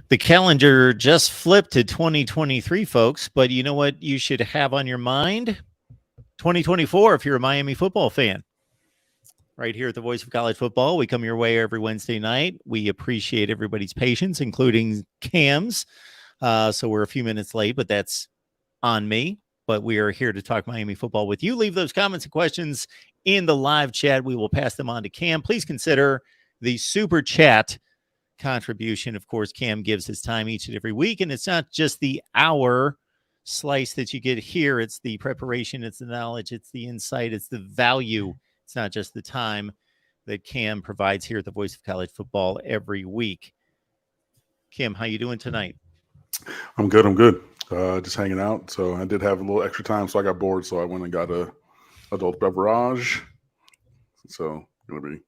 The calendar just flipped to 2023, folks, but you know what you should have on your mind? 2024 if you're a Miami football fan. Right here at the Voice of College Football, we come your way every Wednesday night. We appreciate everybody's patience, including Cam's. So we're a few minutes late, but that's on me. But we are here to talk Miami football with you. Leave those comments and questions in the live chat. We will pass them on to Cam. Please consider the super chat contribution. Of course, Cam gives his time each and every week, and it's not just the hour slice that you get here. It's the preparation, it's the knowledge, it's the insight, it's the value. It's not just the time that Cam provides here at the Voice of College Football every week. Cam, how you doing tonight? I'm good. Just hanging out. So I did have a little extra time, so I got bored. So I went and got a adult beverage. So I'm gonna be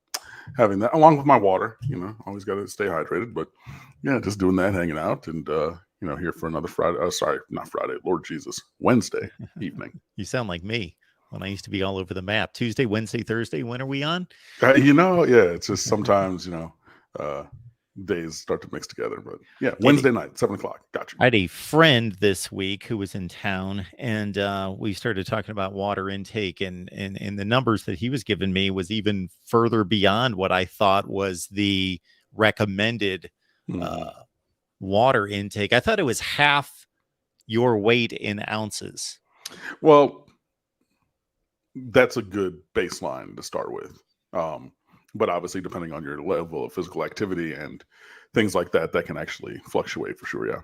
having that along with my water. Always got to stay hydrated. But yeah, just doing that, hanging out, and here for another Friday. Sorry, not Friday. Lord Jesus, Wednesday evening. You sound like me when I used to be all over the map. Tuesday, Wednesday, Thursday. When are we on? Yeah, it's just sometimes days start to mix together, but yeah, Wednesday night, 7:00. Gotcha. I had a friend this week who was in town, and we started talking about water intake, and the numbers that he was giving me was even further beyond what I thought was the recommended water intake. I thought it was half your weight in ounces. Well, that's a good baseline to start with. But obviously, depending on your level of physical activity and things like that, that can actually fluctuate for sure, yeah. All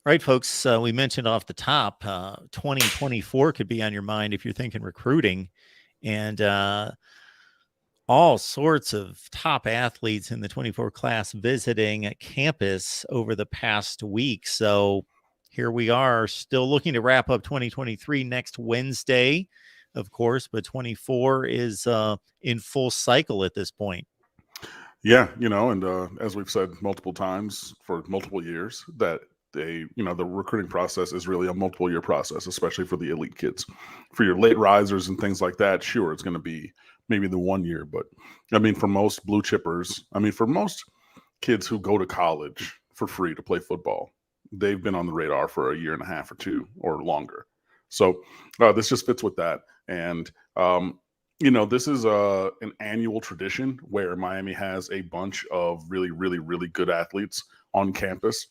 right, folks, we mentioned off the top, 2024 could be on your mind if you're thinking recruiting. And all sorts of top athletes in the 24 class visiting campus over the past week. So here we are, still looking to wrap up 2023 next Wednesday, of course, but 24 is in full cycle at this point. Yeah, and as we've said multiple times for multiple years, that the recruiting process is really a multiple year process, especially for the elite kids. For your late risers and things like that, sure, it's going to be maybe the 1 year, but I mean, for most blue chippers, for most kids who go to college for free to play football, they've been on the radar for a year and a half or two or longer. So this just fits with that. And, this is an annual tradition where Miami has a bunch of really, really, really good athletes on campus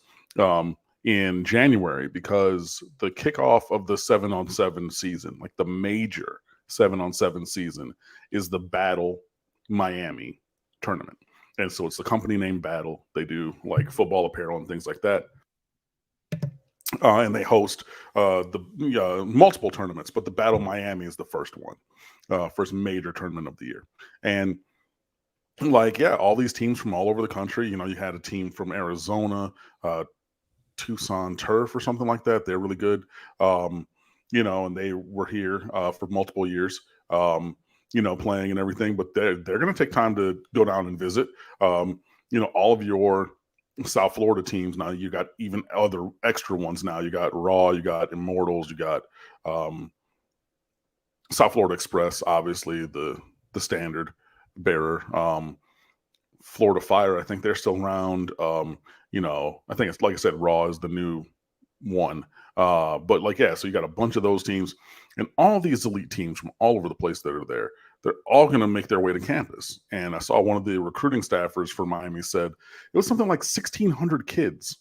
in January, because the kickoff of the 7-on-7 season, like the major 7-on-7 season, is the Battle Miami tournament. And so it's the company name Battle. They do like football apparel and things like that. And they host the multiple tournaments, but the Battle Miami is the first one, first major tournament of the year. And all these teams from all over the country, you had a team from Arizona, Tucson Turf or something like that. They're really good, and they were here for multiple years, playing and everything, but they're going to take time to go down and visit, all of your South Florida teams. Now you got even other extra ones. Now you got Raw, you got Immortals, you got South Florida Express, obviously the standard bearer. Florida Fire, I think they're still around. I think it's, like I said, Raw is the new one. So you got a bunch of those teams, and all these elite teams from all over the place that are there. They're all going to make their way to campus. And I saw one of the recruiting staffers for Miami said it was something like 1,600 kids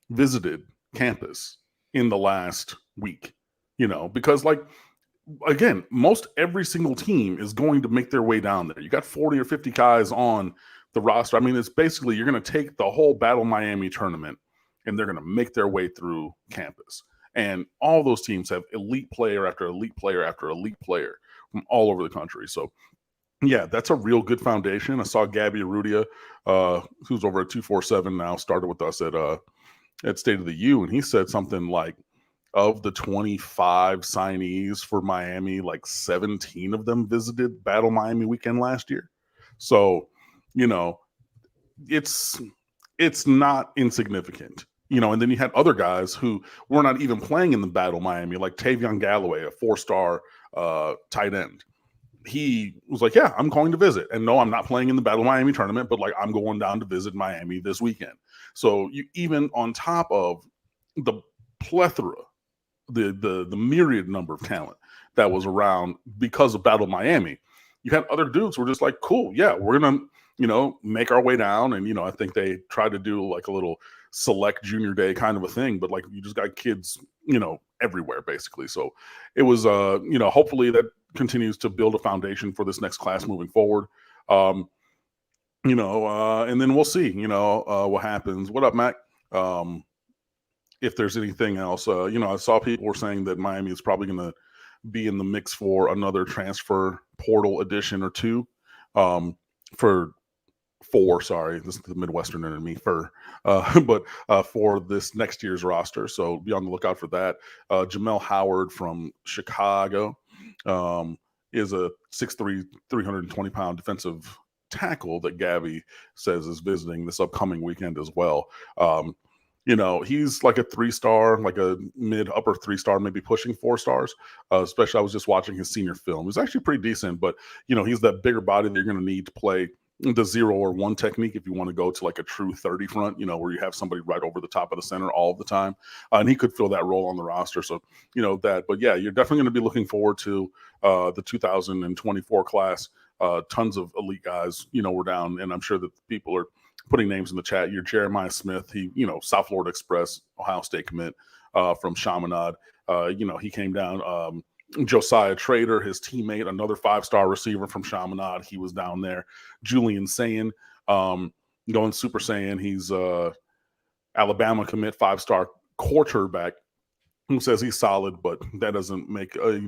visited campus in the last week, because again, most every single team is going to make their way down there. You got 40 or 50 guys on the roster. It's basically, you're going to take the whole Battle Miami tournament and they're going to make their way through campus. And all those teams have elite player after elite player after elite player from all over the country. So, yeah, that's a real good foundation. I saw Gabby Arrudia, who's over at 247 now, started with us at State of the U, and he said something like, of the 25 signees for Miami, like 17 of them visited Battle Miami weekend last year. So, it's not insignificant. And then you had other guys who were not even playing in the Battle Miami, like Tavion Galloway, a 4-star tight end. he was like, yeah, I'm going to visit. And no, I'm not playing in the Battle of Miami tournament, but like I'm going down to visit Miami this weekend. So you, even on top of the plethora, the myriad number of talent that was around because of Battle of Miami, you had other dudes who were just like, cool, yeah, we're gonna, make our way down. And I think they tried to do like a little select junior day kind of a thing, but like you just got kids, everywhere basically. So it was hopefully that continues to build a foundation for this next class moving forward. And then we'll see, what happens. What up, Mac? If there's anything else, I saw people were saying that Miami is probably going to be in the mix for another transfer portal edition or two, for sorry, this is the Midwesterner in me but for this next year's roster. So be on the lookout for that. Jamel Howard from Chicago is a 6'3", 320-pound defensive tackle that Gabby says is visiting this upcoming weekend as well. He's like a 3-star, like a mid-upper 3-star, maybe pushing 4 stars. Especially, I was just watching his senior film. He's actually pretty decent, but he's that bigger body that you're going to need to play the 0 or 1 technique if you want to go to like a true 30 front, where you have somebody right over the top of the center all of the time. And he could fill that role on the roster. So, that. But yeah, you're definitely going to be looking forward to the 2024 class. Tons of elite guys, were down, and I'm sure that people are putting names in the chat. You're Jeremiah Smith. He, South Florida Express, Ohio State commit from Chaminade. He came down. Josiah Trader, his teammate, another 5-star receiver from Chaminade. He was down there. Julian Saiyan, going Super Saiyan. He's Alabama commit, 5-star quarterback who says he's solid, but that doesn't make any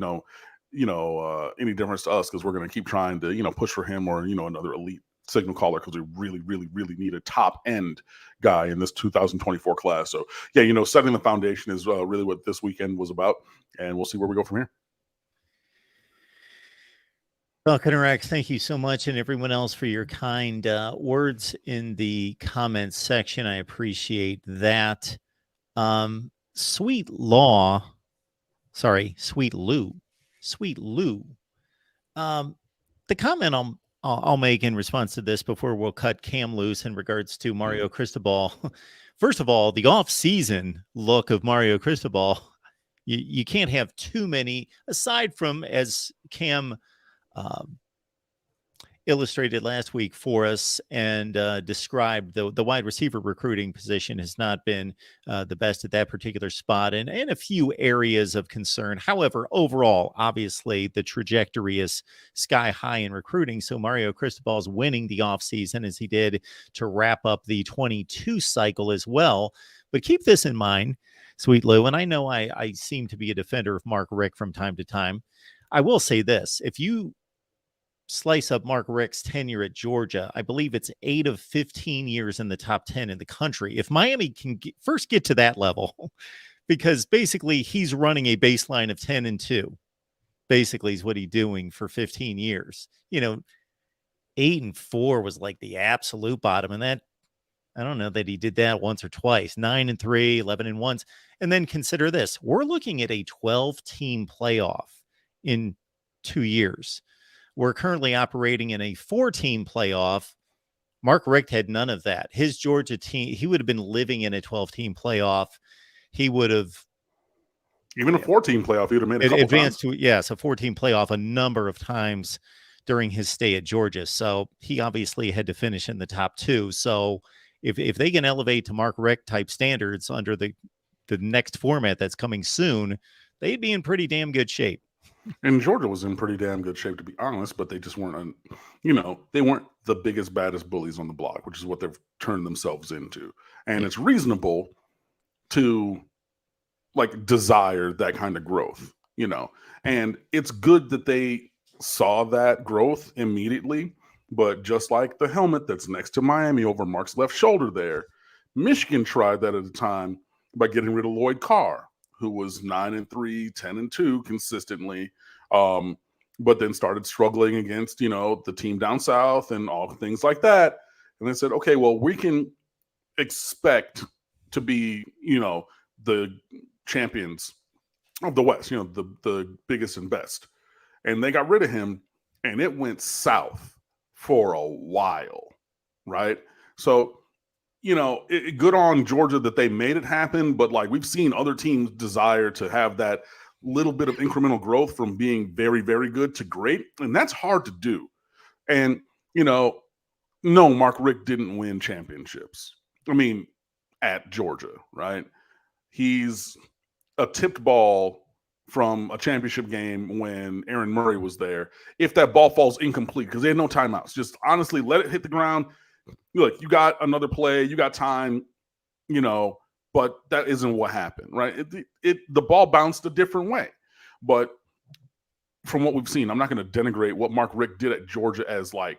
difference to us because we're going to keep trying to push for him or another elite signal caller because we really, really, really need a top end guy in this 2024 class. So yeah, setting the foundation is really what this weekend was about, and we'll see where we go from here. Falcon Rex, thank you so much, and everyone else for your kind words in the comments section. I appreciate that. Sweet Lou. The comment I'll make in response to this before we'll cut Cam loose in regards to Mario Cristobal. First of all, the off-season look of Mario Cristobal, you can't have too many, aside from, as Cam illustrated last week for us and described, the wide receiver recruiting position has not been the best at that particular spot, and a few areas of concern. However, overall, obviously, the trajectory is sky high in recruiting. So Mario Cristobal's winning the offseason as he did to wrap up the 22 cycle as well. But keep this in mind, Sweet Lou, and I know I seem to be a defender of Mark Richt from time to time. I will say this. If you slice up Mark Richt's tenure at Georgia, I believe it's 8 of 15 years in the top 10 in the country. If Miami can first get to that level, because basically he's running a baseline of 10-2, basically is what he's doing for 15 years. 8-4 was like the absolute bottom. And that, I don't know that he did that once or twice. 9-3, 11-1. And then consider this. We're looking at a 12-team playoff in 2 years. We're currently operating in a 4-team playoff. Mark Richt had none of that. His Georgia team, he would have been living in a 12-team playoff. He would have even a 4-team playoff. He would have made a couple advanced times. To yes, a 4-team playoff a number of times during his stay at Georgia. So he obviously had to finish in the top 2. So if they can elevate to Mark Richt type standards under the next format that's coming soon, they'd be in pretty damn good shape. And Georgia was in pretty damn good shape, to be honest, but they just weren't, they weren't the biggest, baddest bullies on the block, which is what they've turned themselves into. And it's reasonable to desire that kind of growth, and it's good that they saw that growth immediately. But just like the helmet that's next to Miami over Mark's left shoulder there, Michigan tried that at a time by getting rid of Lloyd Carr, who was 9-3, 10-2 consistently, but then started struggling against, the team down south and all things like that. And they said, okay, well, we can expect to be, the champions of the West, the biggest and best. And they got rid of him and it went south for a while, right? So, good on Georgia that they made it happen, but like we've seen other teams desire to have that little bit of incremental growth from being very, very good to great, and that's hard to do. And, no, Mark Richt didn't win championships. I mean, at Georgia, right? He's a tipped ball from a championship game when Aaron Murray was there. If that ball falls incomplete, because they had no timeouts, just honestly let it hit the ground. Look, you got another play, you got time, but that isn't what happened, right? The ball bounced a different way. But from what we've seen, I'm not going to denigrate what Mark Richt did at Georgia as like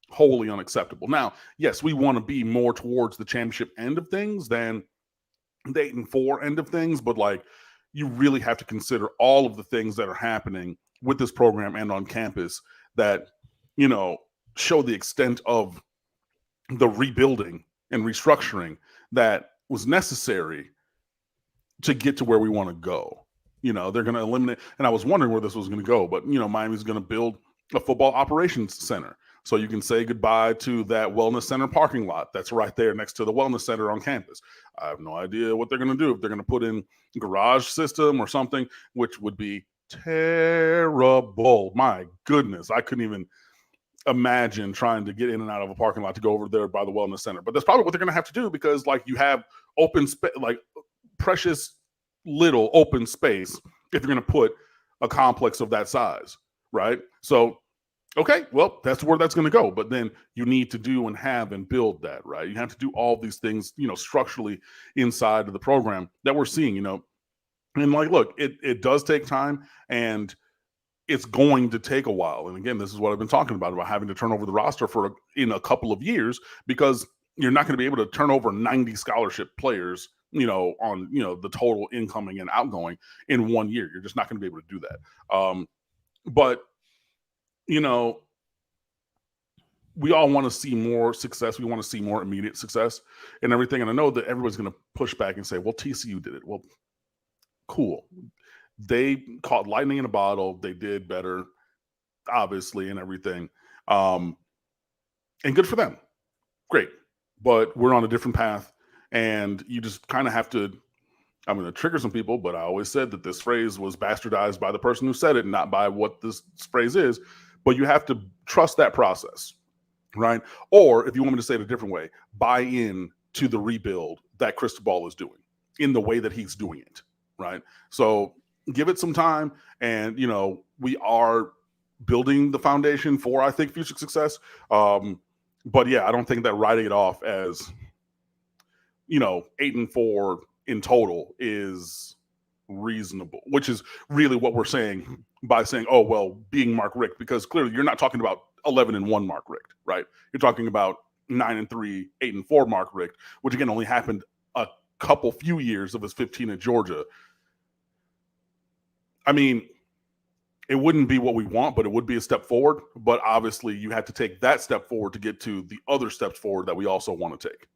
wholly unacceptable. Now, yes, we want to be more towards the championship end of things than the 8-4 end of things, but like you really have to consider all of the things that are happening with this program and on campus that, show the extent of the rebuilding and restructuring that was necessary to get to where we want to go. They're going to eliminate, and I was wondering where this was going to go, but, Miami's going to build a football operations center. So you can say goodbye to that wellness center parking lot that's right there next to the wellness center on campus. I have no idea what they're going to do, if they're going to put in garage system or something, which would be terrible. My goodness, I couldn't even imagine trying to get in and out of a parking lot to go over there by the wellness center. But that's probably what they're going to have to do, because like you have open space, like precious little open space if you're going to put a complex of that size, right? So okay, well, that's where that's going to go. But then you need to do and have and build that, right? You have to do all these things, structurally inside of the program that we're seeing, And like, look, it does take time, and it's going to take a while. And again, this is what I've been talking about having to turn over the roster in a couple of years, because you're not going to be able to turn over 90 scholarship players, on, the total incoming and outgoing in 1 year. You're just not going to be able to do that. But we all want to see more success. We want to see more immediate success and everything. And I know that everyone's going to push back and say, well, TCU did it. Well, cool. They caught lightning in a bottle. They did better, obviously, and everything. And good for them. Great. But we're on a different path, and you just kind of have to, I'm going to trigger some people, but I always said that this phrase was bastardized by the person who said it, not by what this phrase is. But you have to trust that process, right? Or if you want me to say it a different way, buy in to the rebuild that Cristobal is doing in the way that he's doing it, right? So give it some time, and, we are building the foundation for, I think, future success. But yeah, I don't think that writing it off as, 8-4 in total is reasonable, which is really what we're saying by saying, oh, well, being Mark Richt, because clearly you're not talking about 11-1 Mark Richt, right? You're talking about 9-3, 8-4 Mark Richt, which again only happened a few years of his 15 at Georgia. I mean, it wouldn't be what we want, but it would be a step forward. But obviously you have to take that step forward to get to the other steps forward that we also want to take.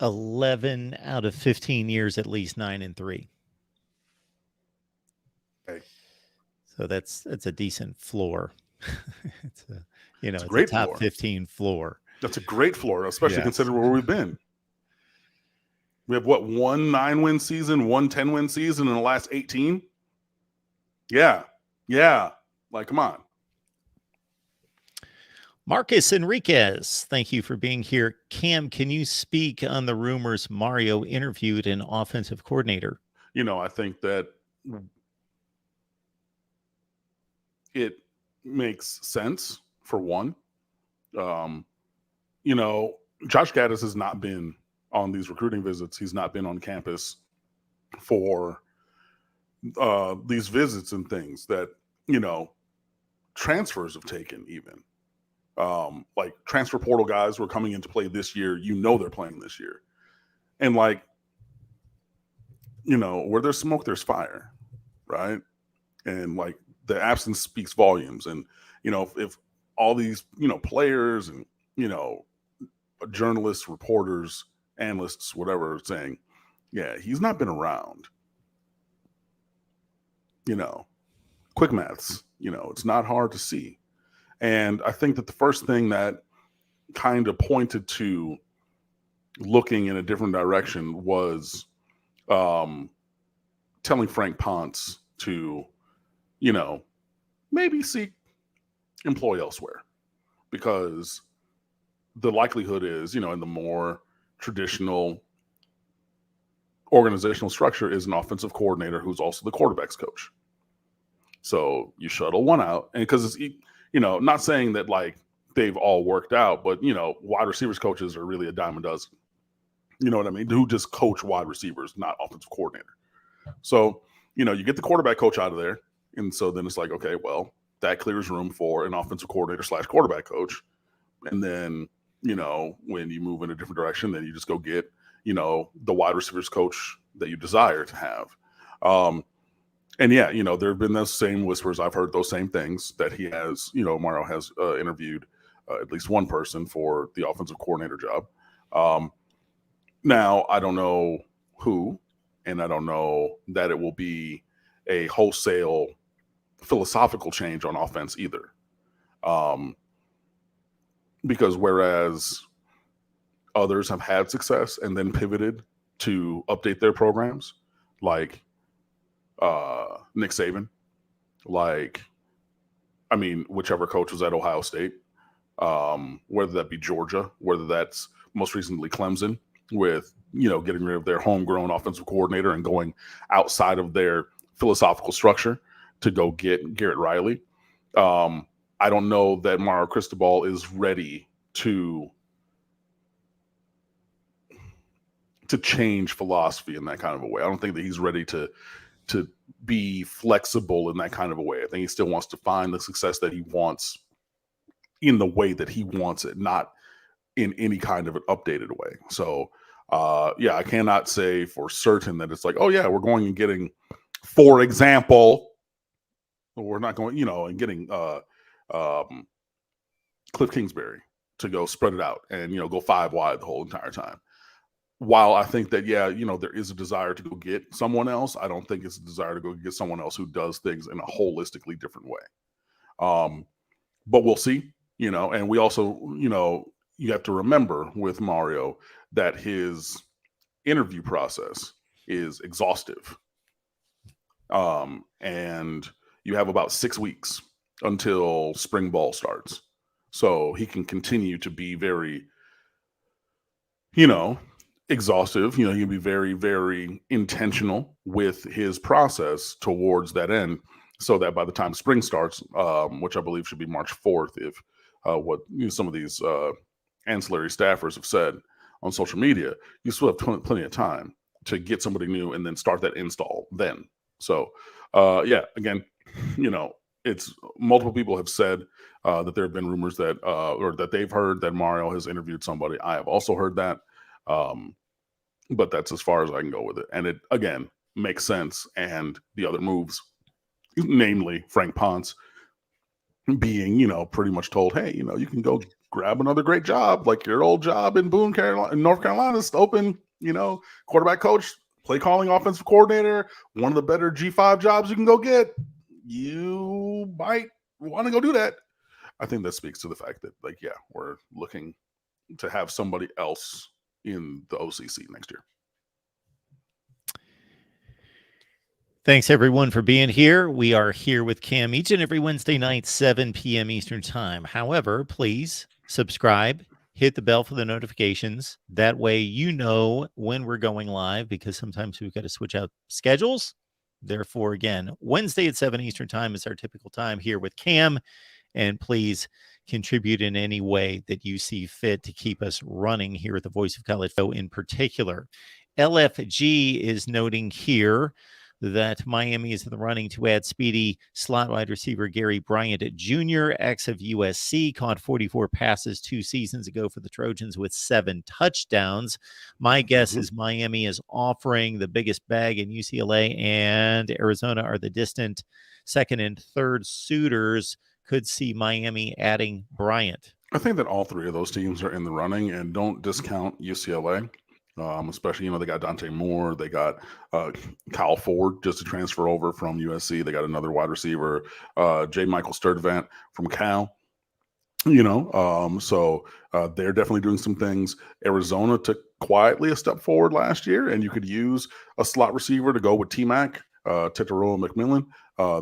11 out of 15 years, at least 9-3. Okay. So that's a decent floor. It's a great top floor. 15 floor. That's a great floor, especially considering where we've been. We have one 9-win season, one 10-win season in the last 18. Yeah. Like, come on. Marcus Enriquez, thank you for being here. Cam, can you speak on the rumors Mario interviewed an offensive coordinator? I think that it makes sense, for one. Josh Gaddis has not been on these recruiting visits. He's not been on campus for these visits and things that, transfers have taken even. Like transfer portal guys who are coming into play this year, they're playing this year. And like, where there's smoke, there's fire, right? And like the absence speaks volumes. And, if all these, players and, journalists, reporters, analysts, whatever, saying, yeah, he's not been around. quick maths, it's not hard to see. And I think that the first thing that kind of pointed to looking in a different direction was telling Frank Ponce to, maybe seek employ elsewhere, because the likelihood is, in the more traditional organizational structure is an offensive coordinator who's also the quarterback's coach. So you shuttle one out, and because it's, not saying that like they've all worked out, but wide receivers coaches are really a dime a dozen. You know what I mean? Who just coach wide receivers, not offensive coordinator. So, you get the quarterback coach out of there. And so then it's like, okay, well, that clears room for an offensive coordinator / quarterback coach. And then, when you move in a different direction, then you just go get, the wide receivers coach that you desire to have. And yeah, there have been those same whispers. I've heard those same things that he has, Mario has interviewed at least one person for the offensive coordinator job. Now, I don't know who, and I don't know that it will be a wholesale philosophical change on offense either. Because whereas others have had success and then pivoted to update their programs, like Nick Saban, whichever coach was at Ohio State, whether that be Georgia, whether that's most recently Clemson, with getting rid of their homegrown offensive coordinator and going outside of their philosophical structure to go get Garrett Riley. I don't know that Mario Cristobal is ready to change philosophy in that kind of a way. I don't think that he's ready to be flexible in that kind of a way. I think he still wants to find the success that he wants in the way that he wants it, not in any kind of an updated way. So, I cannot say for certain that it's like, oh yeah, we're going and getting, for example, we're not going, and getting Cliff Kingsbury to go spread it out and, go 5 wide the whole entire time. While I think that, there is a desire to go get someone else, I don't think it's a desire to go get someone else who does things in a holistically different way. But we'll see, and we also, you have to remember with Mario that his interview process is exhaustive. And you have about 6 weeks until spring ball starts. So he can continue to be very, exhaustive. He can be very, very intentional with his process towards that end, so that by the time spring starts, which I believe should be March 4th, if what some of these ancillary staffers have said on social media, you still have plenty of time to get somebody new and then start that install then. So, again, it's multiple people have said that there have been rumors that, or that they've heard that Mario has interviewed somebody. I have also heard that. But that's as far as I can go with it. And it, again, makes sense. And the other moves, namely Frank Ponce being, pretty much told, hey, you can go grab another great job, like your old job in Boone, Carolina, in North Carolina is open, quarterback coach, play calling offensive coordinator, one of the better G5 jobs you can go get. You might want to go do that. I think that speaks to the fact that, we're looking to have somebody else in the OCC next year. Thanks, everyone, for being here. We are here with Cam each and every Wednesday night, 7 p.m. Eastern Time. However, please subscribe, hit the bell for the notifications. That way you know when we're going live, because sometimes we've got to switch out schedules. Therefore, again, Wednesday at 7 Eastern Time is our typical time here with Cam. And please contribute in any way that you see fit to keep us running here at the Voice of College Show in particular. LFG is noting here that Miami is in the running to add speedy slot wide receiver Gary Bryant Jr., ex of USC, caught 44 passes 2 seasons ago for the Trojans with 7 touchdowns. My guess is Miami is offering the biggest bag, in UCLA and Arizona are the distant second and third suitors. Could see Miami adding Bryant. I think that all 3 of those teams are in the running, and don't discount UCLA. Especially, they got Dante Moore. They got Kyle Ford just to transfer over from USC. They got another wide receiver, J. Michael Sturdivant from Cal. So they're definitely doing some things. Arizona took quietly a step forward last year, and you could use a slot receiver to go with T-Mac, Tetairoa McMillan,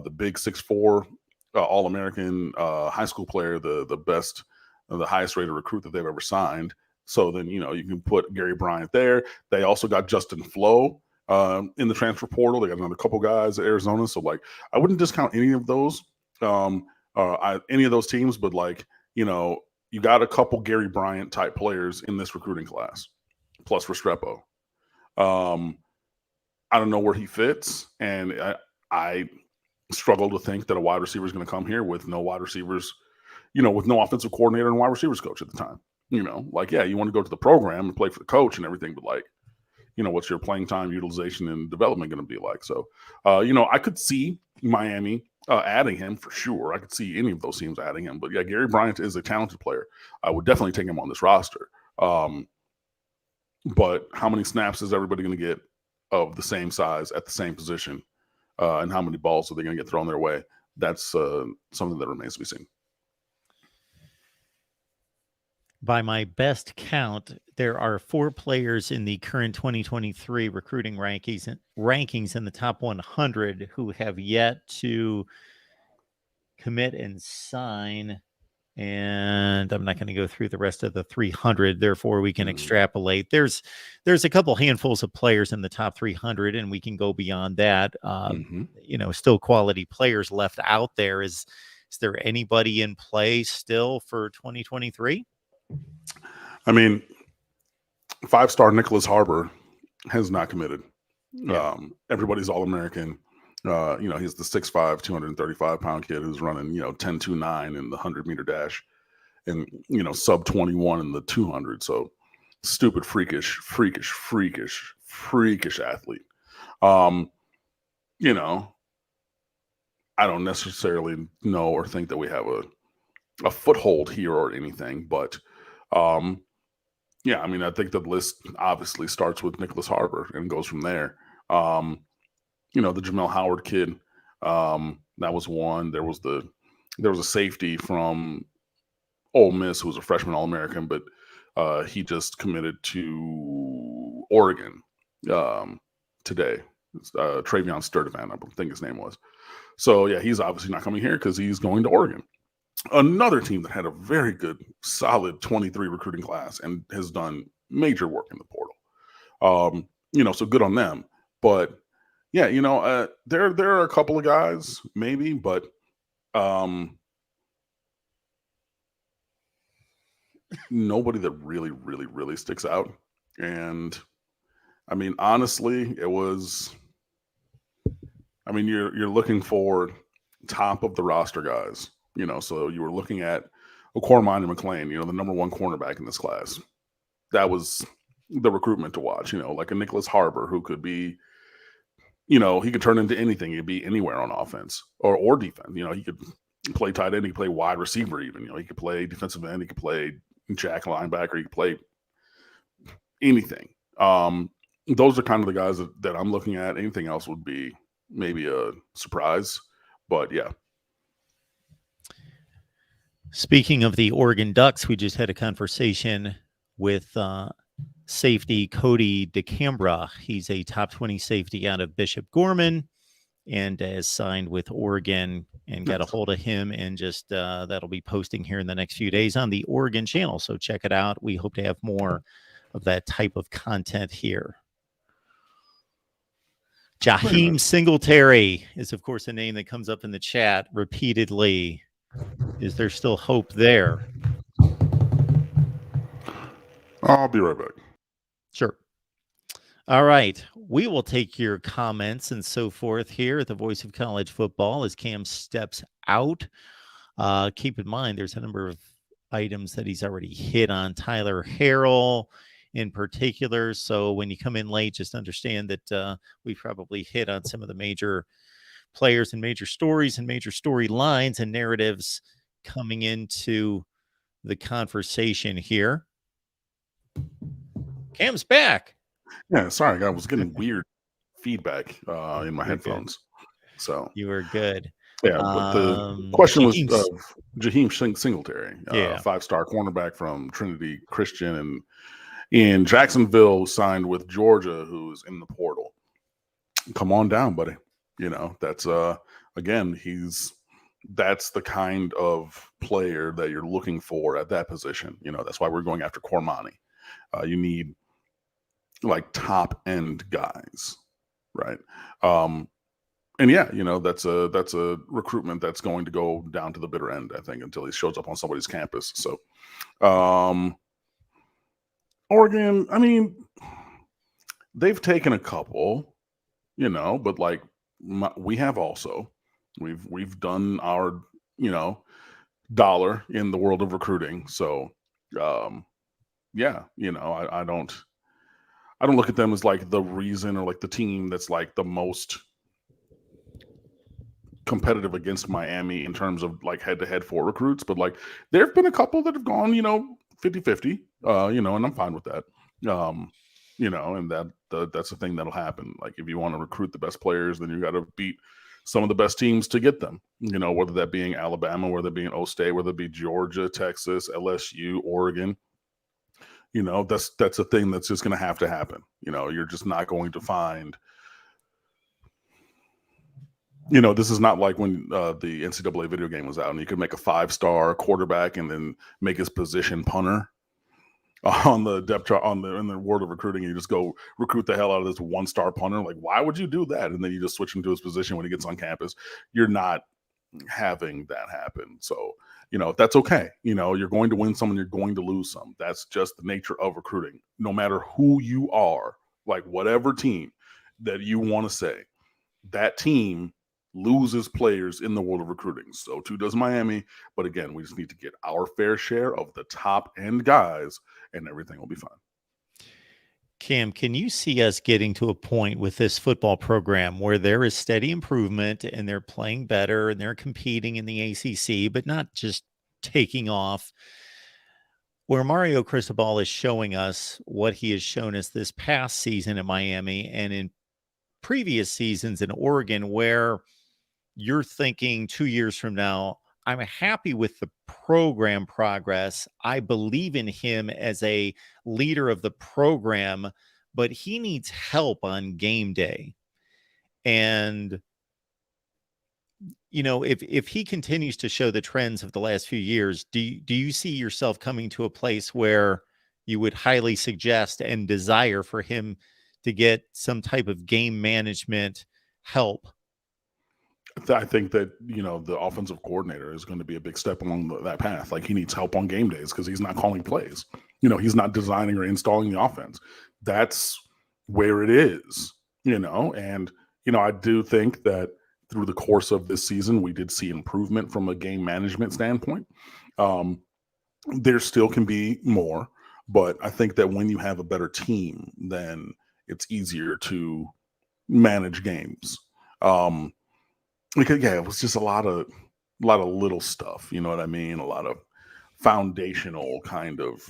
the big 6'4", All-American high school player, the best, the highest rated recruit that they've ever signed. So then, you can put Gary Bryant there. They also got Justin Flo in the transfer portal. They got another couple guys at Arizona. So, I wouldn't discount any of those, any of those teams, but you got a couple Gary Bryant type players in this recruiting class, plus Restrepo. I don't know where he fits, and I struggle to think that a wide receiver is going to come here with no wide receivers, with no offensive coordinator and wide receivers coach at the time. You want to go to the program and play for the coach and everything, but what's your playing time, utilization, and development going to be like? So, I could see Miami adding him for sure. I could see any of those teams adding him. But yeah, Gary Bryant is a talented player. I would definitely take him on this roster. But how many snaps is everybody going to get of the same size at the same position? And how many balls are they going to get thrown their way? That's something that remains to be seen. By my best count, there are 4 players in the current 2023 recruiting rankings in the top 100 who have yet to commit and sign. And I'm not going to go through the rest of the 300. Therefore, we can extrapolate. There's a couple handfuls of players in the top 300, and we can go beyond that. Still quality players left out there. Is there anybody in play still for 2023? I mean, 5-star Nicholas Harbor has not committed. Yeah. Everybody's All-American. He's the 6'5", 235-pound kid who's running, 10.29 in the 100-meter dash and, sub 21 in the 200. So stupid, freakish athlete. I don't necessarily know or think that we have a foothold here or anything, but I think the list obviously starts with Nicholas Harbor and goes from there. The Jamel Howard kid, that was one. There was a safety from Ole Miss who was a freshman All-American, but he just committed to Oregon today. Travion Sturdivant, I think his name was. So yeah, he's obviously not coming here because he's going to Oregon. Another team that had a very good, solid 23 recruiting class and has done major work in the portal. So good on them. But yeah, there are a couple of guys maybe, but nobody that really, really, really sticks out. And honestly, it was. You're looking for top of the roster guys. So you were looking at O'Cormine and McLean, the number 1 cornerback in this class. That was the recruitment to watch, like a Nicholas Harbor who could be, he could turn into anything. He'd be anywhere on offense or defense. He could play tight end. He could play wide receiver even. He could play defensive end. He could play jack linebacker. He could play anything. Those are kind of the guys that I'm looking at. Anything else would be maybe a surprise. But yeah. Speaking of the Oregon Ducks, we just had a conversation with safety Cody DeCambra. He's a top 20 safety out of Bishop Gorman and has signed with Oregon, and got a hold of him, and just that'll be posting here in the next few days on the Oregon channel. So check it out. We hope to have more of that type of content here. Jaheim Singletary is, of course, a name that comes up in the chat repeatedly. Is there still hope there? I'll be right back. Sure. All right. We will take your comments and so forth here at the Voice of College Football as Cam steps out. Keep in mind, there's a number of items that he's already hit on. Tyler Harrell in particular. So when you come in late, just understand that we probably hit on some of the major players and major stories and major storylines and narratives coming into the conversation here. Cam's back. Yeah, sorry, I was getting weird feedback in my You're good. headphones. So You were good. yeah, but the question was Jaheim's Jaheim Singletary, yeah. 5-star cornerback from Trinity Christian, and in Jacksonville, signed with Georgia, who's in the portal. Come on down, buddy. You know, that's again, that's the kind of player that you're looking for at that position. You know, that's why we're going after Cormani. You need like top end guys, right? And yeah, you know, that's a recruitment that's going to go down to the bitter end, I think, until he shows up on somebody's campus. So Oregon, I mean, they've taken a couple, you know, but like we have also, we've done our, you know, dollar in the world of recruiting. So yeah, you know, I don't look at them as like the reason or like the team that's like the most competitive against Miami in terms of like head to head for recruits, but like there have been a couple that have gone, you know, 50-50, you know, and I'm fine with that. You know, and that's the thing that'll happen. Like if you want to recruit the best players, then you got to beat some of the best teams to get them, you know, whether that being Alabama, whether it being O State, whether it be Georgia, Texas, LSU, Oregon. You know, that's a thing that's just going to happen. You know, you're just not going to find, you know, this is not like when the NCAA video game was out and you could make a 5-star quarterback and then make his position punter on the depth chart in the world of recruiting. You just go recruit the hell out of this 1-star punter. Like, why would you do that? And then you just switch him to his position when he gets on campus. You're not having that happen. So, you know, that's okay. You know, you're going to win some and you're going to lose some. That's just the nature of recruiting. No matter who you are, like whatever team that you want to say, that team loses players in the world of recruiting. So too does Miami. But again, we just need to get our fair share of the top end guys and everything will be fine. Cam, can you see us getting to a point with this football program where there is steady improvement and they're playing better and they're competing in the ACC, but not just taking off, where Mario Cristobal is showing us what he has shown us this past season at Miami and in previous seasons in Oregon, where you're thinking 2 years from now, I'm happy with the program progress. I believe in him as a leader of the program, but he needs help on game day. And, you know, if he continues to show the trends of the last few years, do you see yourself coming to a place where you would highly suggest and desire for him to get some type of game management help? I think that, you know, the offensive coordinator is going to be a big step along that path. Like he needs help on game days because he's not calling plays. You know, he's not designing or installing the offense. That's where it is, you know. And, you know, I do think that through the course of this season, we did see improvement from a game management standpoint. There still can be more, but I think that when you have a better team, then it's easier to manage games. Because yeah, it was just a lot of little stuff, you know what I mean? A lot of foundational kind of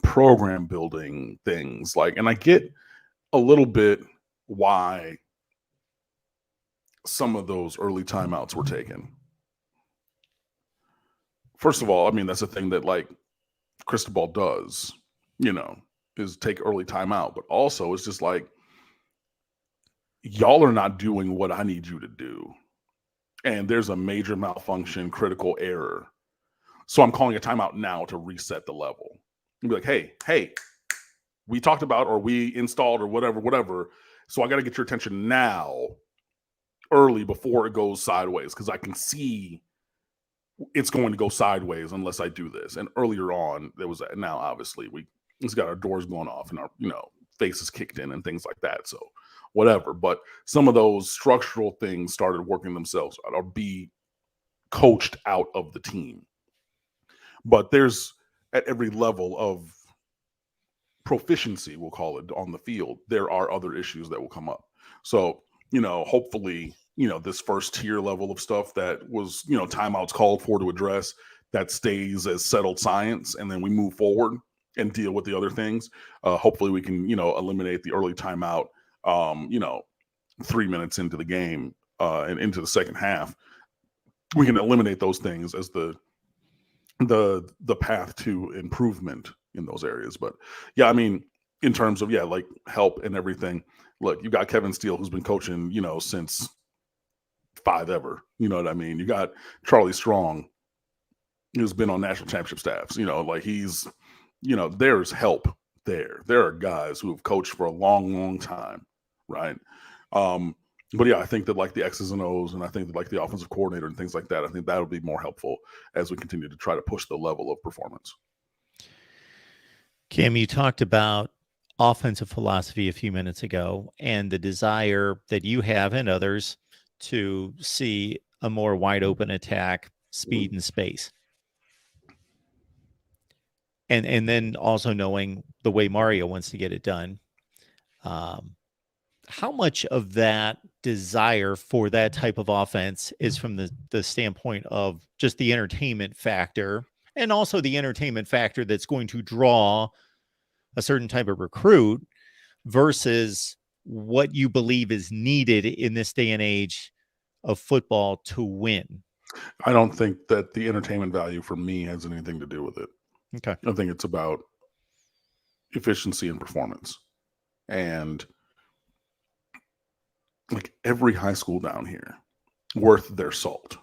program building things. Like, and I get a little bit why some of those early timeouts were taken. First of all, I mean, that's a thing that like Cristobal does, you know, is take early timeout, but also it's just like y'all are not doing what I need you to do. And there's a major malfunction, critical error. So I'm calling a timeout now to reset the level. And be like, hey, we talked about or we installed or whatever. So I got to get your attention now, early before it goes sideways, because I can see it's going to go sideways unless I do this. And earlier on, there was now obviously we just got our doors blown off and our, you know, faces kicked in and things like that. So whatever. But some of those structural things started working themselves out or be coached out of the team. But there's at every level of proficiency, we'll call it, on the field, there are other issues that will come up. So, you know, hopefully, you know, this first tier level of stuff that was, you know, timeouts called for to address, that stays as settled science. And then we move forward and deal with the other things. Hopefully we can, eliminate the early timeout, 3 minutes into the game and into the second half. We can eliminate those things as the path to improvement in those areas. But yeah, I mean, in terms of, like help and everything, look, you got Kevin Steele, who's been coaching, since 5 ever. You know what I mean? You got Charlie Strong, who's been on national championship staffs. He's, there's help there. There are guys who have coached for a long, long time, right? But yeah, I think that like the X's and O's, and I think that like the offensive coordinator and things like that, I think that would be more helpful as we continue to try to push the level of performance. Cam, you talked about offensive philosophy a few minutes ago and the desire that you have and others to see a more wide open attack, speed and space. And then also knowing the way Mario wants to get it done. How much of that desire for that type of offense is from the standpoint of just the entertainment factor, and also the entertainment factor that's going to draw a certain type of recruit, versus what you believe is needed in this day and age of football to win? I don't think that the entertainment value for me has anything to do with it. Okay. I think it's about efficiency and performance. And like every high school down here worth their salt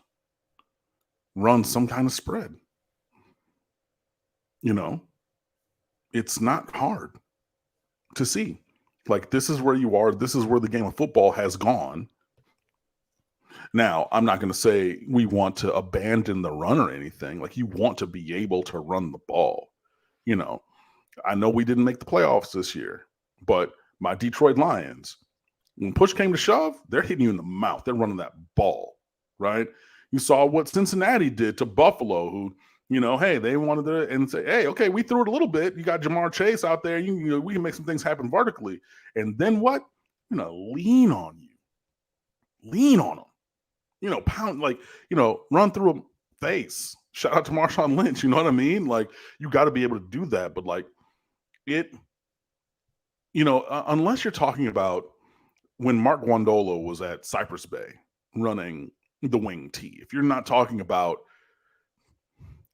runs some kind of spread. It's not hard to see. Like, this is where you are. This is where the game of football has gone. Now, I'm not going to say we want to abandon the run or anything. Like, you want to be able to run the ball. I know we didn't make the playoffs this year, but my Detroit Lions, when push came to shove, they're hitting you in the mouth. They're running that ball, right? You saw what Cincinnati did to Buffalo, who, hey, they wanted to, and say, hey, okay, we threw it a little bit. You got Jamar Chase out there. We can make some things happen vertically. And then what? Lean on you. Lean on them. Pound, run through a face. Shout out to Marshawn Lynch. You know what I mean? Like, you got to be able to do that. But like unless you're talking about when Mark Guandolo was at Cypress Bay running the wing T, if you're not talking about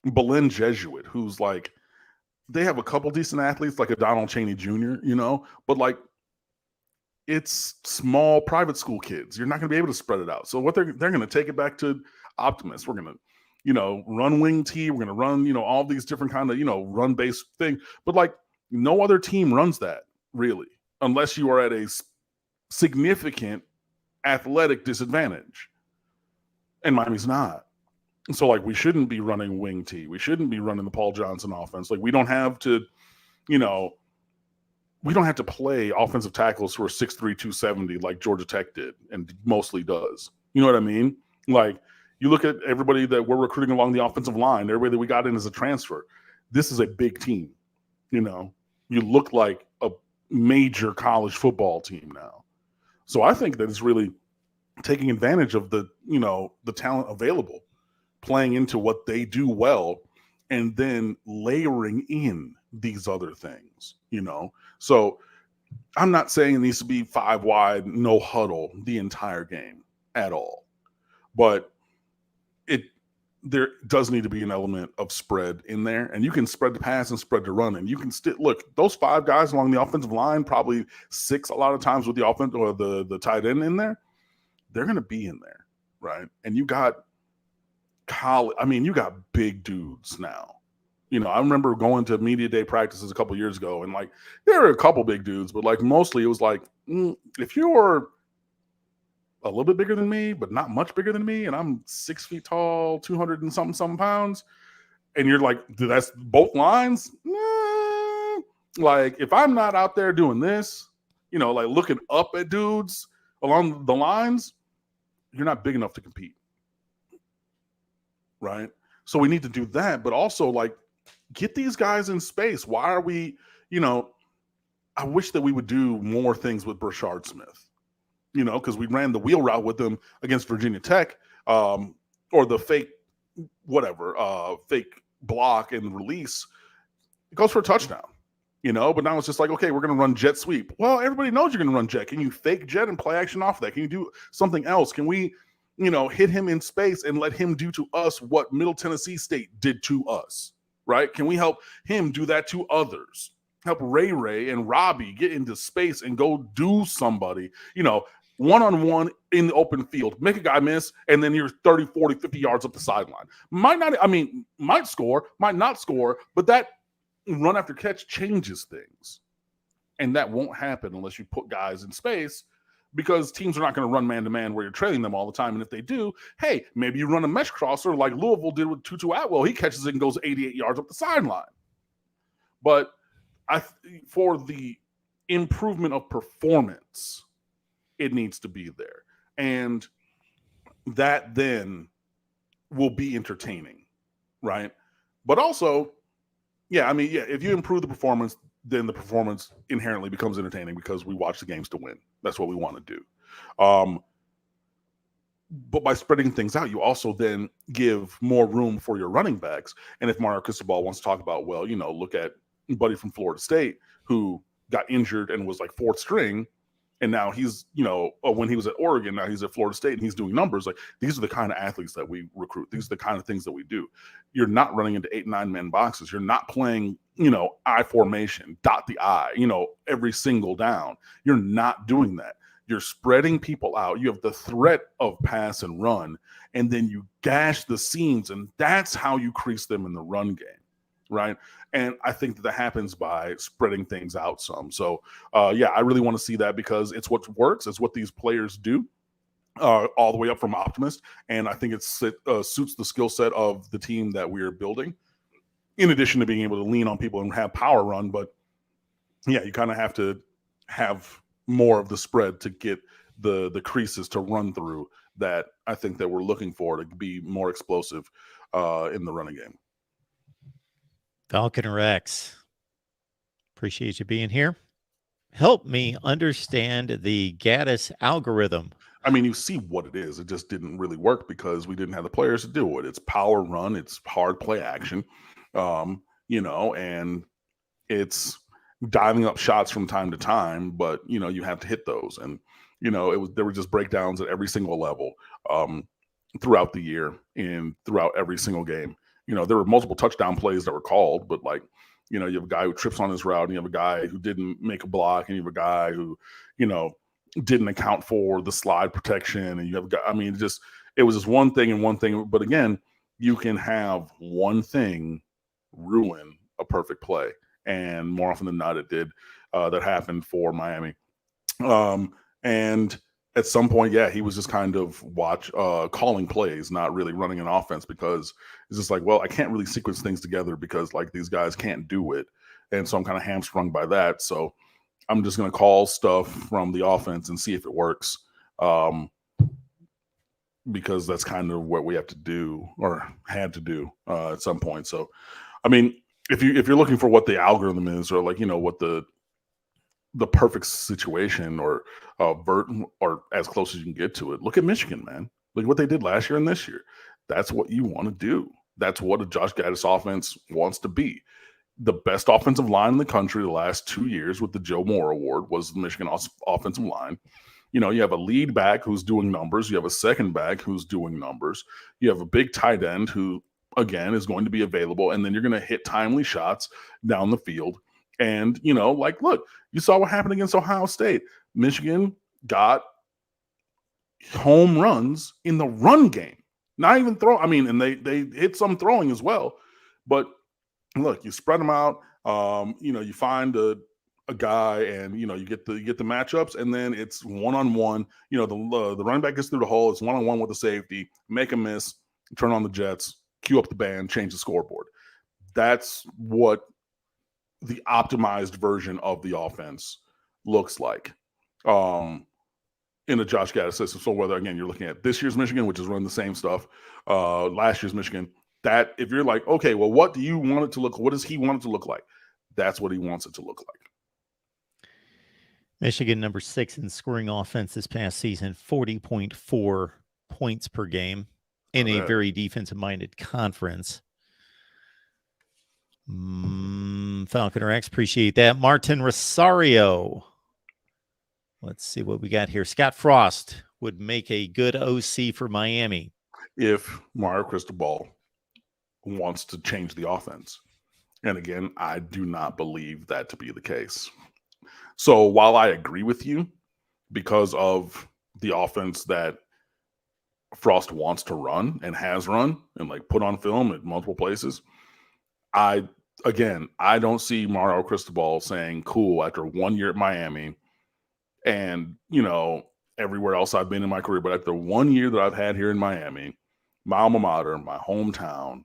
Belen Jesuit, who's like, they have a couple decent athletes like a Donald Chaney Jr., but like, it's small private school kids. You're not going to be able to spread it out. So what they're going to take it back to Optimus. We're going to, run wing T. We're going to run, all these different kind of, run-based thing. But like, no other team runs that really, unless you are at a significant athletic disadvantage. And Miami's not. So like, we shouldn't be running wing T. We shouldn't be running the Paul Johnson offense. Like, we don't have to, we don't have to play offensive tackles who are 6'3", 270 like Georgia Tech did and mostly does. You know what I mean? Like, you look at everybody that we're recruiting along the offensive line, everybody that we got in as a transfer. This is a big team. You look like a major college football team now. So I think that it's really taking advantage of the talent available, playing into what they do well, and then layering in these other things, So I'm not saying it needs to be 5 wide, no huddle the entire game at all. But there does need to be an element of spread in there, and you can spread the pass and spread the run, and you can still look, those 5 guys along the offensive line, probably 6 a lot of times with the offense or the tight end in there, they're going to be in there, right? And you got you got big dudes now. I remember going to media day practices a couple years ago, and like, there are a couple big dudes, but like mostly it was like, if you're a little bit bigger than me, but not much bigger than me, and I'm 6 feet tall, 200 and something pounds, and you're like, that's both lines? Nah. Like, if I'm not out there doing this, like looking up at dudes along the lines, you're not big enough to compete. Right? So we need to do that, but also like, get these guys in space. Why are we, I wish that we would do more things with Brashard Smith. Because we ran the wheel route with them against Virginia Tech, or the fake block and release. it goes for a touchdown. But now it's just like, okay, we're going to run jet sweep. Well, everybody knows you're going to run jet. Can you fake jet and play action off of that? Can you do something else? Can we, hit him in space and let him do to us what Middle Tennessee State did to us, right? Can we help him do that to others? Help Ray and Robbie get into space and go do somebody, one-on-one in the open field, make a guy miss, and then you're 30, 40, 50 yards up the sideline. Might score, might not score, but that run after catch changes things. And that won't happen unless you put guys in space, because teams are not going to run man-to-man where you're trailing them all the time. And if they do, hey, maybe you run a mesh crosser like Louisville did with Tutu Atwell. He catches it and goes 88 yards up the sideline. But for the improvement of performance, it needs to be there. And that then will be entertaining, right? But also, if you improve the performance, then the performance inherently becomes entertaining because we watch the games to win. That's what we want to do. But by spreading things out, you also then give more room for your running backs. And if Mario Cristobal wants to talk about, look at buddy from Florida State who got injured and was like fourth string, and now he's, when he was at Oregon, now he's at Florida State and he's doing numbers. Like, these are the kind of athletes that we recruit. These are the kind of things that we do. You're not running into 8, 9-man boxes. You're not playing, I formation, dot the I, every single down. You're not doing that. You're spreading people out. You have the threat of pass and run, and then you gash the seams, and that's how you crease them in the run game. Right. And I think that happens by spreading things out some. So, I really want to see that because it's what works. It's what these players do all the way up from Optimist. And I think it suits the skill set of the team that we're building, in addition to being able to lean on people and have power run. But, you kind of have to have more of the spread to get the creases to run through that I think that we're looking for to be more explosive in the running game. Falconer X, appreciate you being here. Help me understand the Gaddis algorithm. I mean, you see what it is. It just didn't really work because we didn't have the players to do it. It's power run. It's hard play action, and it's diving up shots from time to time, but, you have to hit those. And, there were just breakdowns at every single level throughout the year and throughout every single game. There were multiple touchdown plays that were called, but you have a guy who trips on his route, and you have a guy who didn't make a block, and you have a guy who, didn't account for the slide protection, and you have a guy, it was just one thing and one thing. But again, you can have one thing ruin a perfect play. And more often than not, it did. That happened for Miami. And at some point, he was just kind of calling plays, not really running an offense, because it's just like, well, I can't really sequence things together because these guys can't do it. And so I'm kind of hamstrung by that. So I'm just going to call stuff from the offense and see if it works. Because that's kind of what we have to do or had to do at some point. So, if you're looking for what the algorithm is, or what the perfect situation or or as close as you can get to it, look at Michigan, man. Look at what they did last year and this year. That's what you want to do. That's what a Josh Gaddis offense wants to be. The best offensive line in the country the last 2 years with the Joe Moore Award was the Michigan offensive line. You have a lead back who's doing numbers. You have a second back who's doing numbers. You have a big tight end who, again, is going to be available. And then you're going to hit timely shots down the field. And, look, you saw what happened against Ohio State. Michigan got home runs in the run game. Not even throw. And they hit some throwing as well. But look, you spread them out. You find a guy, and you get the matchups, and then it's one-on-one. The running back gets through the hole. It's one-on-one with the safety. Make a miss. Turn on the Jets. Cue up the band. Change the scoreboard. That's what the optimized version of the offense looks like in a Josh Gaddis system. So whether, again, you're looking at this year's Michigan, which is running the same stuff, last year's Michigan, that if you're like, okay, well, what do you want it to look? What does he want it to look like? That's what he wants it to look like. Michigan, number 6 in scoring offense this past season, 40.4 points per game in a very defensive-minded conference. Falconer X. Appreciate that. Martin Rosario. Let's see what we got here. Scott Frost would make a good OC for Miami. If Mario Cristobal wants to change the offense. And again, I do not believe that to be the case. So while I agree with you because of the offense that Frost wants to run and has run and like put on film at multiple places, I don't see Mario Cristobal saying, cool, after 1 year at Miami and, everywhere else I've been in my career, but after 1 year that I've had here in Miami, my alma mater, my hometown,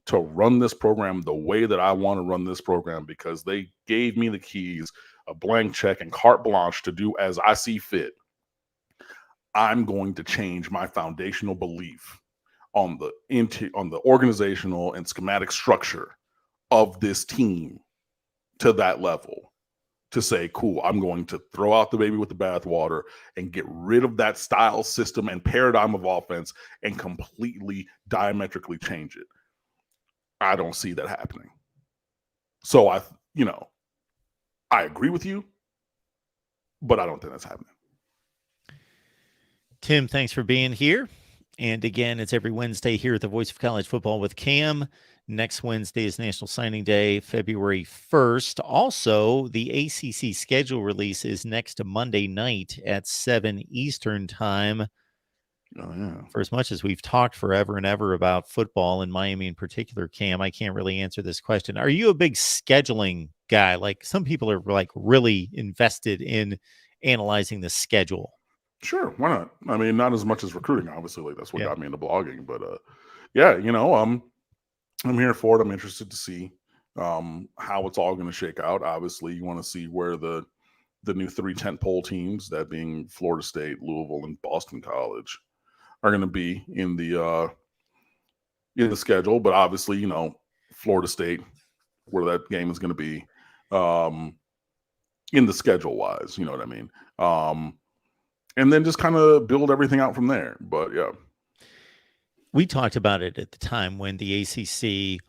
to run this program the way that I want to run this program because they gave me the keys, a blank check, and carte blanche to do as I see fit. I'm going to change my foundational belief on the organizational and schematic structure of this team to that level to say, cool, I'm going to throw out the baby with the bathwater and get rid of that style, system, and paradigm of offense and completely diametrically change it. I don't see that happening. So I agree with you, but I don't think that's happening. Tim, thanks for being here. And again, it's every Wednesday here at the Voice of College Football with Cam. Next Wednesday is National Signing Day, February 1st. Also, the ACC schedule release is next Monday night at 7 Eastern time. Oh, yeah. For as much as we've talked forever and ever about football in Miami in particular, Cam, I can't really answer this question. Are you a big scheduling guy? Like some people are like really invested in analyzing the schedule. Sure, why not? I mean, not as much as recruiting, obviously. Like that's what got me into blogging. But I'm here for it. I'm interested to see how it's all going to shake out. Obviously, you want to see where the new 3 tentpole teams, that being Florida State, Louisville, and Boston College, are going to be in the schedule. But obviously, Florida State, where that game is going to be in the schedule wise, you know what I mean? And then just kind of build everything out from there. But yeah. We talked about it at the time when the ACC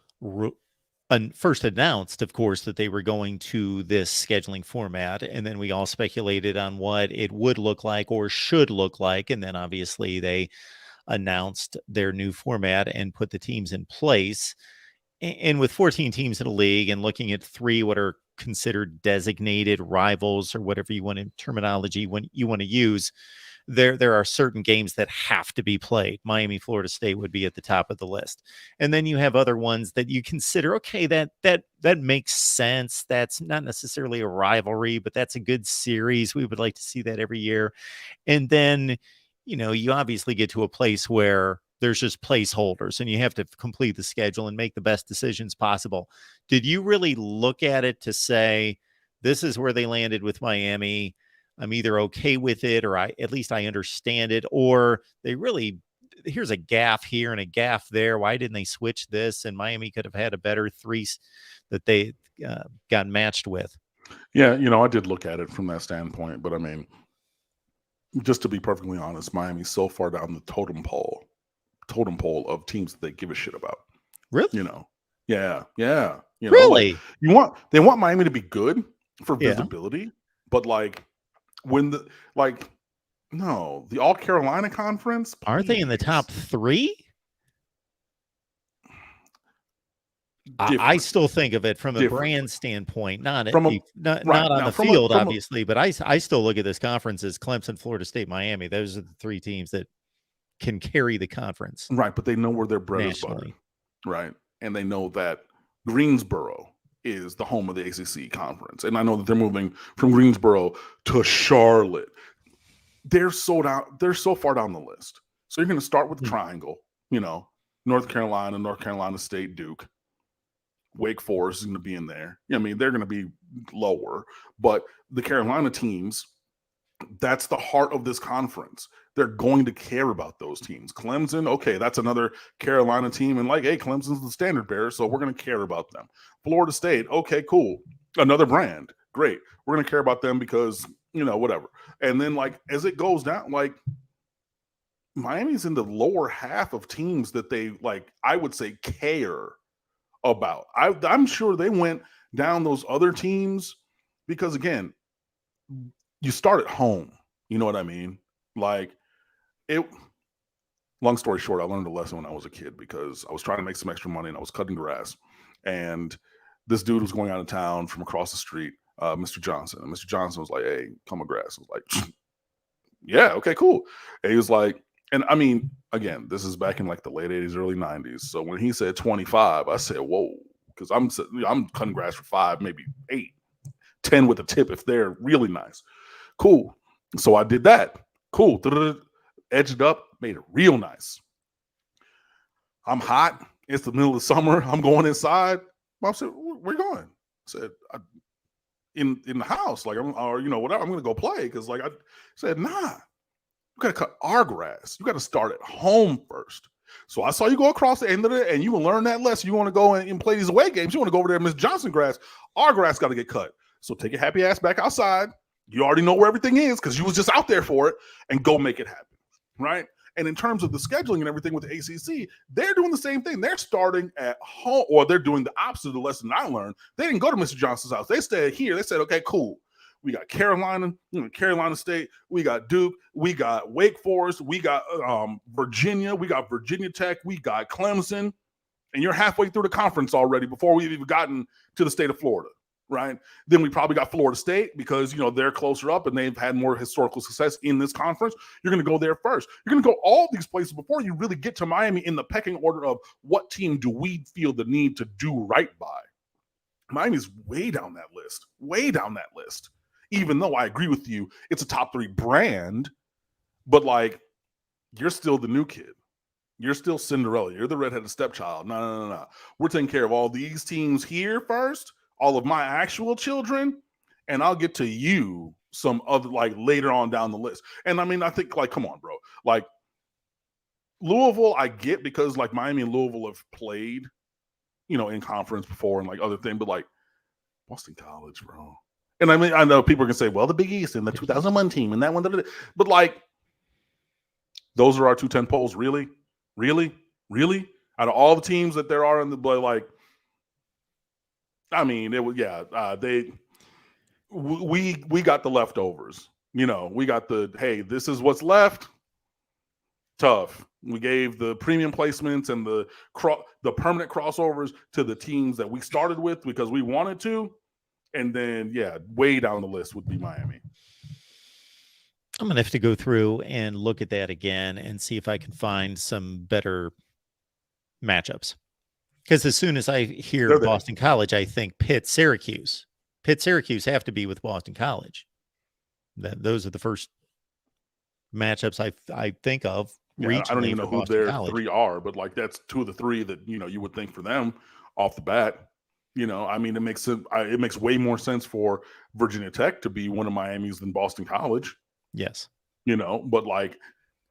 first announced, of course, that they were going to this scheduling format. And then we all speculated on what it would look like or should look like. And then obviously they announced their new format and put the teams in place. And with 14 teams in a league and looking at 3 what are considered designated rivals or whatever you want in terminology when you want to use, there are certain games that have to be played. Miami, Florida State would be at the top of the list. And then you have other ones that you consider, okay, that makes sense. That's not necessarily a rivalry, but that's a good series. We would like to see that every year. And then, you obviously get to a place where there's just placeholders and you have to complete the schedule and make the best decisions possible. Did you really look at it to say, this is where they landed with Miami? I'm either okay with it or at least I understand it, or here's a gaffe here and a gaffe there. Why didn't they switch this? And Miami could have had a better 3 that they got matched with. Yeah, I did look at it from that standpoint, but I mean, just to be perfectly honest, Miami's so far down the totem pole of teams that they give a shit about. Really? Yeah. Really? They want Miami to be good for visibility, but like when the All Carolina Conference, please. Aren't they in the top 3? I still think of it from a brand standpoint, not on the field, obviously, but I still look at this conference as Clemson, Florida State, Miami. Those are the 3 teams that can carry the conference. Right, but they know where their bread is buttered. Right. And they know that Greensboro is the home of the ACC conference. And I know that they're moving from Greensboro to Charlotte. They're so far down the list. So you're going to start with the triangle, North Carolina State, Duke. Wake Forest is going to be in there. I mean, they're going to be lower, but the Carolina teams, that's the heart of this conference. They're going to care about those teams. Clemson, okay, that's another Carolina team. And hey, Clemson's the standard bearer, so we're going to care about them. Florida State, okay, cool. Another brand. Great. We're going to care about them because, whatever. And then, as it goes down, Miami's in the lower half of teams that they, I would say, care about. I'm sure they went down those other teams because, again, you start at home. You know what I mean? Like, it. Long story short, I learned a lesson when I was a kid because I was trying to make some extra money and I was cutting grass. And this dude was going out of town from across the street, Mr. Johnson. And Mr. Johnson was like, "Hey, cut my grass." I was like, "Yeah, okay, cool." And he was like, and I mean, again, this is back in like the late 80s, early 90s. So when he said 25, I said, "Whoa," because I'm cutting grass for 5, maybe 8, 10 with a tip if they're really nice. Cool. So I did that. Cool. Edged up, made it real nice. I'm hot. It's the middle of summer. I'm going inside. Mom said, "Where you going?" I said, in the house, like, or whatever. I'm gonna go play because, like, I said, "Nah, you gotta cut our grass. You gotta start at home first." So I saw you go across the end of it, and you will learn that lesson. You want to go and play these away games. You want to go over there, Miss Johnson grass. Our grass got to get cut. So take your happy ass back outside. You already know where everything is because you was just out there for it, and go make it happen. Right. And in terms of the scheduling and everything with the ACC, they're doing the same thing. They're starting at home, or they're doing the opposite of the lesson I learned. They didn't go to Mr. Johnson's house. They stayed here. They said, "Okay, cool. We got Carolina State. We got Duke. We got Wake Forest. We got Virginia. We got Virginia Tech. We got Clemson." And you're halfway through the conference already before we've even gotten to the state of Florida. Right. Then we probably got Florida State because, they're closer up and they've had more historical success in this conference. You're going to go there first. You're going to go all these places before you really get to Miami in the pecking order of what team do we feel the need to do right by. Miami's way down that list, even though I agree with you, it's a top 3 brand, but like, you're still the new kid. You're still Cinderella. You're the redheaded stepchild. No. We're taking care of all these teams here first. All of my actual children, and I'll get to you some other, like, later on down the list. And I mean, I think, like, come on, bro. Like, Louisville, I get because, like, Miami and Louisville have played, in conference before and, like, other thing, but, like, Boston College, bro. And I mean, I know people are going to say, well, the Big East and the 2001 team and that one, but, like, those are our 2 10 poles. Really? Out of all the teams that there are in the, like, I mean, it was, we got the leftovers. We got hey, this is what's left. Tough. We gave the premium placements and the permanent crossovers to the teams that we started with because we wanted to. And then, way down the list would be Miami. I'm going to have to go through and look at that again and see if I can find some better matchups. Because as soon as I hear Boston College, I think Pitt, Syracuse. Pitt, Syracuse have to be with Boston College. Those are the first matchups I think of. I don't even know who their 3 are, but, like, that's 2 of the 3 that you would think for them off the bat. I mean, it makes way more sense for Virginia Tech to be one of Miami's than Boston College. Yes. But, like,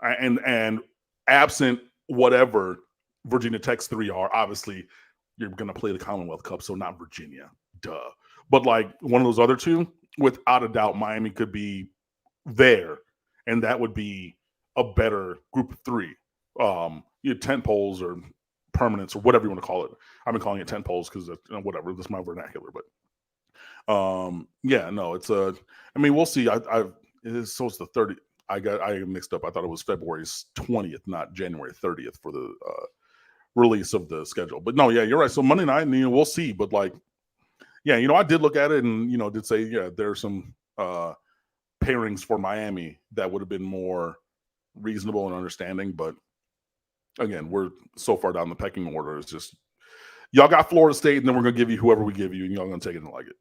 and absent whatever Virginia Tech's 3 are, obviously you're going to play the Commonwealth Cup, so not Virginia, duh. But, like, one of those other 2, without a doubt, Miami could be there, and that would be a better group of 3. Tent poles or permanents or whatever you want to call it. I've been calling it tent poles because whatever, that's my vernacular. But it's I mean, we'll see. It's the 30th. I mixed up. I thought it was February 20th, not January 30th for the release of the schedule. But no, you're right. So Monday night, and we'll see. But, like, I did look at it and did say there's some pairings for Miami that would have been more reasonable and understanding. But again, we're so far down the pecking order. It's just y'all got Florida State, and then we're gonna give you whoever we give you, and y'all gonna take it and like it.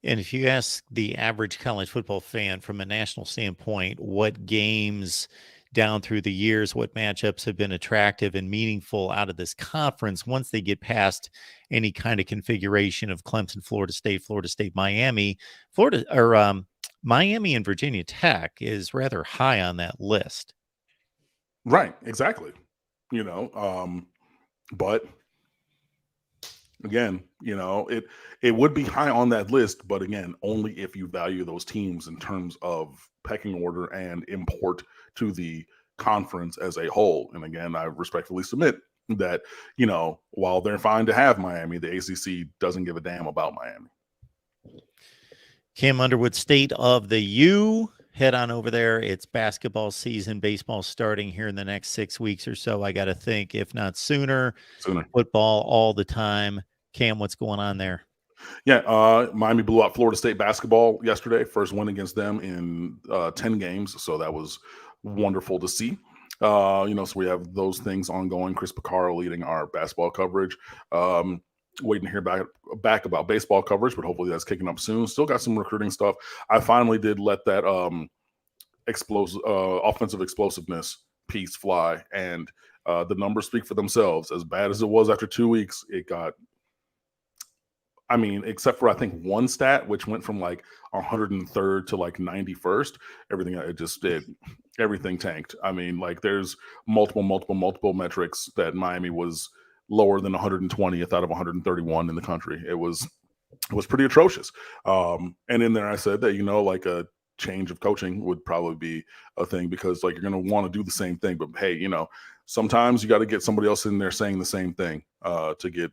And if you ask the average college football fan from a national standpoint, what games down through the years, what matchups have been attractive and meaningful out of this conference, once they get past any kind of configuration of Clemson, Florida State, Miami, Miami and Virginia Tech is rather high on that list. Right, exactly. But again, it would be high on that list, but again, only if you value those teams in terms of pecking order and import to the conference as a whole. And again, I respectfully submit that, while they're fine to have Miami, the ACC doesn't give a damn about Miami. Cam Underwood, State of the U. Head on over there. It's basketball season, baseball starting here in the next 6 weeks or so. I got to think, if not sooner. Football all the time. Cam, what's going on there? Yeah, Miami blew out Florida State basketball yesterday. First win against them in 10 games. So that was wonderful to see. So we have those things ongoing. Chris Picaro leading our basketball coverage. Waiting to hear back about baseball coverage, but hopefully that's kicking up soon. Still got some recruiting stuff. I finally did let that offensive explosiveness piece fly, and the numbers speak for themselves. As bad as it was after 2 weeks, it got, except for I think one stat, which went from like 103rd to like 91st, everything tanked. There's multiple metrics that Miami was lower than 120th out of 131 in the country. It was pretty atrocious. And in there I said that, a change of coaching would probably be a thing, because you're going to want to do the same thing, but hey, sometimes you got to get somebody else in there saying the same thing to get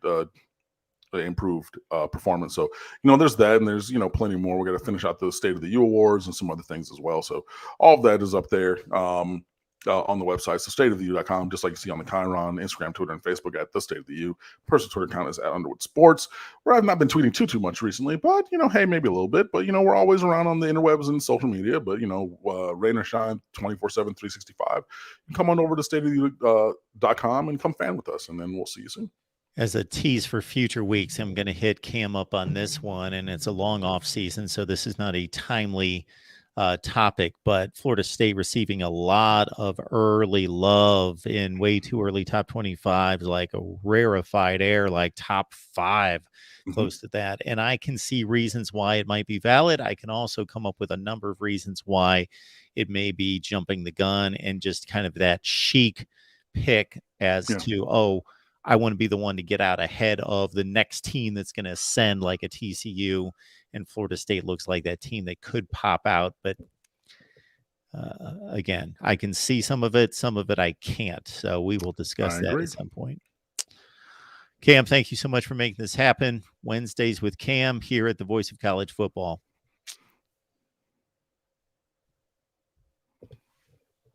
improved performance. So, there's that, and there's, plenty more. We're going to finish out the State of the U awards and some other things as well. So all of that is up there on the website. So stateoftheu.com, just like you see on the Chiron, Instagram, Twitter, and Facebook at the State of the U. Personal Twitter account is at Underwood Sports, where I've not been tweeting too much recently, but hey, maybe a little bit. But we're always around on the interwebs and social media. But rain or shine, 24/7, 365. You come on over to stateoftheu.com and come fan with us, and then we'll see you soon. As a tease for future weeks, I'm going to hit Cam up on this one, and it's a long off season, so this is not a timely topic, but Florida State receiving a lot of early love in way too early top 25s, like a rarefied air, like top 5, close to that. And I can see reasons why it might be valid. I can also come up with a number of reasons why it may be jumping the gun and just kind of that chic pick as to, I want to be the one to get out ahead of the next team that's going to ascend, like a TCU. And Florida State looks like that team that could pop out. But again, I can see some of it I can't. So we will discuss that at some point. Cam, thank you so much for making this happen. Wednesdays with Cam here at the Voice of College Football.